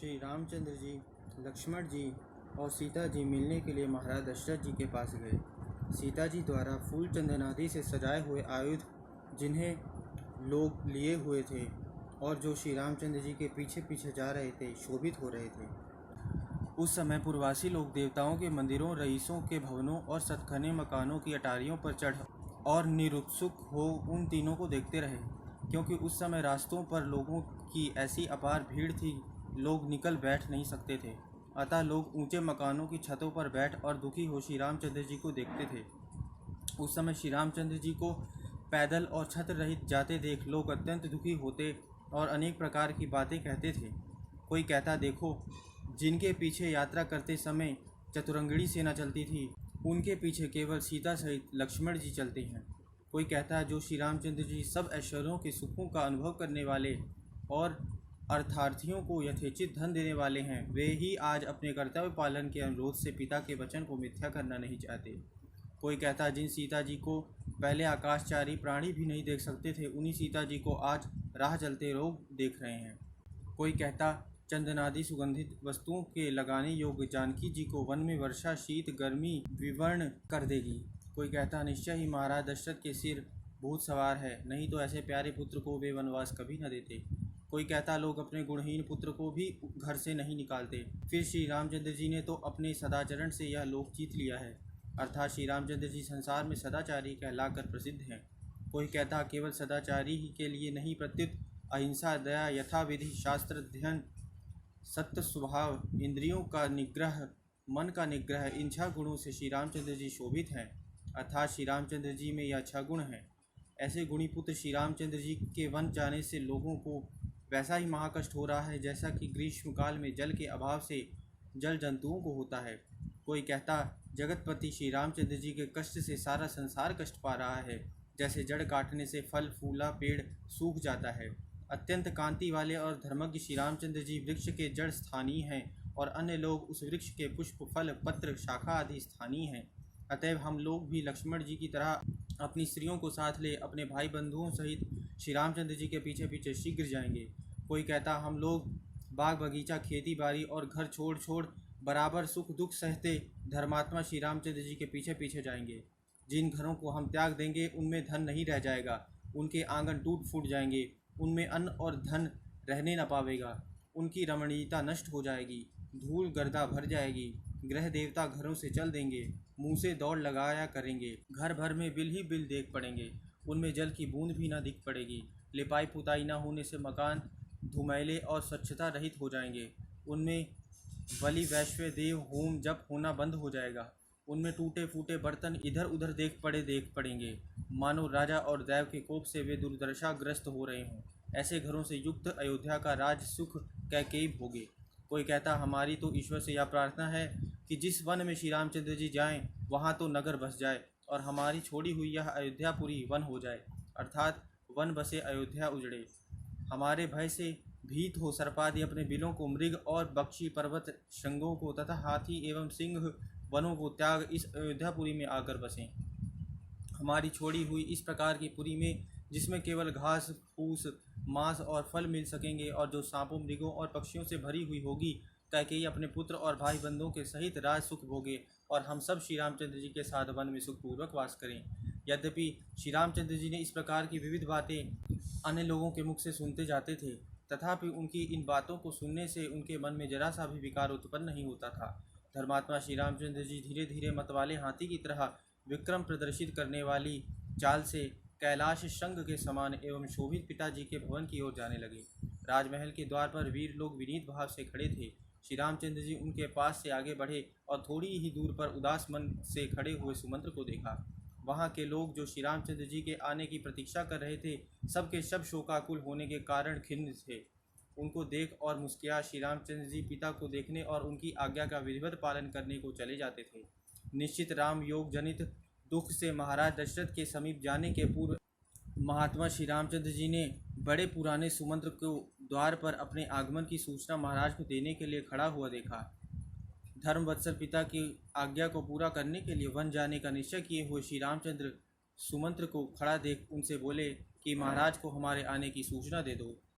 श्री रामचंद्र जी, लक्ष्मण जी और सीता जी मिलने के लिए महाराज दशरथ जी के पास गए। सीता जी द्वारा फूल चंदन आदि से सजाए हुए आयुध जिन्हें लोग लिए हुए थे और जो श्री रामचंद्र जी के पीछे पीछे जा रहे थे, शोभित हो रहे थे। उस समय पूर्ववासी लोग देवताओं के मंदिरों, रईसों के भवनों और सतखने मकानों की अटारियों पर चढ़ और निरुत्सुक हो उन तीनों को देखते रहे, क्योंकि उस समय रास्तों पर लोगों की ऐसी अपार भीड़ थी, लोग निकल बैठ नहीं सकते थे। अतः लोग ऊंचे मकानों की छतों पर बैठ और दुखी हो श्री रामचंद्र जी को देखते थे। उस समय श्री रामचंद्र जी को पैदल और छत्र रहित जाते देख लोग अत्यंत दुखी होते और अनेक प्रकार की बातें कहते थे। कोई कहता, देखो, जिनके पीछे यात्रा करते समय चतुरंगिणी सेना चलती थी, उनके पीछे केवल सीता सहित लक्ष्मण जी चलते हैं। कोई कहता है, जो श्री रामचंद्र जी सब ऐश्वर्यों के सुखों का अनुभव करने वाले और अर्थार्थियों को यथेचित धन देने वाले हैं, वे ही आज अपने कर्तव्य पालन के अनुरोध से पिता के वचन को मिथ्या करना नहीं चाहते। कोई कहता, जिन सीता जी को पहले आकाशचारी प्राणी भी नहीं देख सकते थे, उन्हीं सीता जी को आज राह चलते लोग देख रहे हैं। कोई कहता, चंदनादि सुगंधित वस्तुओं के लगाने योग्य जानकी जी को वन में वर्षा शीत गर्मी विवर्ण कर देगी। कोई कहता, निश्चय ही महाराज दशरथ के सिर भूत सवार है, नहीं तो ऐसे प्यारे पुत्र को वे वनवास कभी न देते। कोई कहता, लोग अपने गुणहीन पुत्र को भी घर से नहीं निकालते। फिर श्री रामचंद्र जी ने तो अपने सदाचरण से यह लोक जीत लिया है, अर्थात श्री रामचंद्र जी संसार में सदाचारी कहलाकर प्रसिद्ध हैं। कोई कहता, केवल सदाचारी ही के लिए नहीं, प्रत्युत अहिंसा, दया, यथाविधि शास्त्र अध्ययन, सत्य स्वभाव, इंद्रियों का निग्रह, मन का निग्रह, इन 6 गुणों से श्री रामचंद्र जी शोभित हैं, अर्थात श्री रामचंद्र जी में यह 6 गुण हैं। ऐसे गुणी पुत्र श्री रामचंद्र जी के वन जाने से लोगों को वैसा ही महाकष्ट हो रहा है जैसा कि ग्रीष्म काल में जल के अभाव से जल जंतुओं को होता है। कोई कहता, जगतपति श्री रामचंद्र जी के कष्ट से सारा संसार कष्ट पा रहा है, जैसे जड़ काटने से फल फूला पेड़ सूख जाता है। अत्यंत कांति वाले और धर्मज्ञ श्री रामचंद्र जी वृक्ष के जड़ स्थानीय हैं और अन्य लोग उस वृक्ष के पुष्प फल पत्र शाखा आदि स्थानीय हैं। अतएव हम लोग भी लक्ष्मण जी की तरह अपनी स्त्रियों को साथ ले अपने भाई बंधुओं सहित श्री रामचंद्र जी के पीछे पीछे शीघ्र जाएंगे। कोई कहता, हम लोग बाग बगीचा खेती बाड़ी और घर छोड़ छोड़ बराबर सुख दुख सहते धर्मात्मा श्री रामचंद्र जी के पीछे पीछे जाएंगे। जिन घरों को हम त्याग देंगे उनमें धन नहीं रह जाएगा, उनके आंगन टूट फूट जाएंगे, उनमें अन्न और धन रहने न पावेगा, उनकी रमणीयता नष्ट हो जाएगी, धूल गर्दा भर जाएगी, ग्रह देवता घरों से चल देंगे, मुंह से दौड़ लगाया करेंगे, घर भर में बिल ही बिल देख पड़ेंगे, उनमें जल की बूंद भी न दिख पड़ेगी, लिपाई पुताई न होने से मकान धुमैले और स्वच्छता रहित हो जाएंगे, उनमें बलि वैश्व देव होम जप होना बंद हो जाएगा, उनमें टूटे फूटे बर्तन इधर उधर देख पड़ेंगे, मानो राजा और दैव के कोप से वे दुर्दशाग्रस्त हो रहे हों। ऐसे घरों से युक्त अयोध्या का राज सुख कैकेयी भोगे। कोई कहता, हमारी तो ईश्वर से यह प्रार्थना है कि जिस वन में श्री रामचंद्र जी जाएं, वहाँ तो नगर बस जाए और हमारी छोड़ी हुई यह अयोध्यापुरी वन हो जाए, अर्थात वन बसे अयोध्या उजड़े। हमारे भय से भीत हो सर्पादि अपने बिलों को, मृग और बक्षी पर्वत शृंगों को तथा हाथी एवं सिंह वनों को त्याग इस अयोध्यापुरी में आकर बसें। हमारी छोड़ी हुई इस प्रकार की पुरी में, जिसमें केवल घास फूस मांस और फल मिल सकेंगे और जो सांपों मृगों और पक्षियों से भरी हुई होगी, कैकेयी अपने पुत्र और भाई बंधुओं के सहित राज सुख भोगे और हम सब श्री रामचंद्र जी के साथ वन में सुखपूर्वक वास करें। यद्यपि श्री रामचंद्र जी ने इस प्रकार की विविध बातें अन्य लोगों के मुख से सुनते जाते थे, तथापि उनकी इन बातों को सुनने से उनके मन में जरा सा भी विकार उत्पन्न नहीं होता था। धर्मात्मा श्री रामचंद्र जी धीरे धीरे मतवाले हाथी की तरह विक्रम प्रदर्शित करने वाली चाल से कैलाश शृंग के समान एवं शोभित पिताजी के भवन की ओर जाने लगे। राजमहल के द्वार पर वीर लोग विनीत भाव से खड़े थे। श्री रामचंद्र जी उनके पास से आगे बढ़े और थोड़ी ही दूर पर उदास मन से खड़े हुए सुमंत्र को देखा। वहाँ के लोग जो श्री रामचंद्र जी के आने की प्रतीक्षा कर रहे थे, सबके सब शोकाकुल होने के कारण खिन्न थे। उनको देख और मुस्किया श्री रामचंद्र जी पिता को देखने और उनकी आज्ञा का विधिवत पालन करने को चले जाते थे। निश्चित राम योग जनित दुख से महाराज दशरथ के समीप जाने के पूर्व महात्मा श्री रामचंद्र जी ने बड़े पुराने सुमंत्र को द्वार पर अपने आगमन की सूचना महाराज को देने के लिए खड़ा हुआ देखा। धर्मवत्सल पिता की आज्ञा को पूरा करने के लिए वन जाने का निश्चय किए हुए श्री रामचंद्र सुमंत्र को खड़ा देख उनसे बोले कि महाराज को हमारे आने की सूचना दे दो।